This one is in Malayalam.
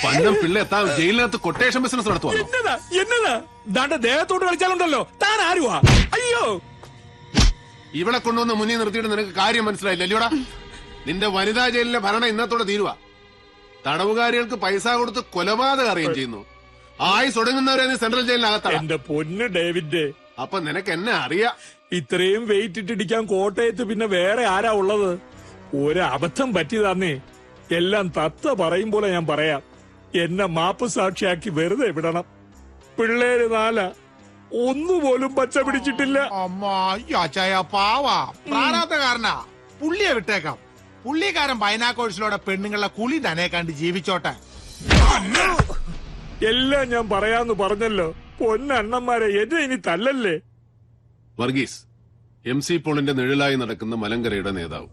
പന്നം പിള്ള എത്താ ജയിലിനകത്ത് കൊട്ടേഷൻ ബിസിനസ് നടത്തുവാ. എന്നതാ ദാണ്ട ദേഹത്തോട്ട് കളിച്ചാലുണ്ടല്ലോ താൻ ആരുവാ? അയ്യോ, ഇവിടെ കൊണ്ടുവന്ന് മുന്നിൽ നിർത്തിയിട്ട് നിനക്ക് കാര്യം മനസ്സിലായില്ല അല്ലയോടാ? നിന്റെ വനിതാ ജയിലിലെ ഭരണം ഇന്നത്തോടെ തീരുവാ. തടവുകാരികൾക്ക് പൈസ കൊടുത്ത് കൊലപാതകം അറിയുകയും ചെയ്യുന്നു. ആയുസ് ഒടുങ്ങുന്നവരെ നീ സെൻട്രൽ ജയിലിനകത്താണ്. എന്റെ പൊന്ന് ഡേവിഡ്, അപ്പൊ നിനക്ക് എന്നെ അറിയാം. ഇത്രയും വെയിറ്റ് ഇട്ടിടിക്കാൻ കോട്ടയത്ത് പിന്നെ വേറെ ആരാ ഉള്ളത്? ഒരബദ്ധം പറ്റിയതാന്നേ. എല്ലാം തത്ത പറയും പോലെ ഞാൻ പറയാം. എന്നെ മാപ്പ് സാക്ഷിയാക്കി വെറുതെ വിടണം. പിള്ളേര് 4 ഒന്നുപോലും പച്ച പിടിച്ചിട്ടില്ല. അമ്മാച്ചായ പാവാ പ്രാരാബ്ധകാരനാ. പുള്ളിയെ വിട്ടേക്കാം. പുള്ളിക്കാരൻ ബൈനാക്കോഴ്സിലൂടെ പെണ്ണുങ്ങളെ കുളി തന്നെ കണ്ട് ജീവിച്ചോട്ടെ. എല്ലാം ഞാൻ പറയാന്ന് പറഞ്ഞല്ലോ. പൊന്നണ്ണന്മാരെ, എന്നെ ഇനി തല്ലല്ലേ. വർഗീസ് MC പോളിന്റെ നിഴലായി നടക്കുന്ന മലങ്കരയുടെ നേതാവ്.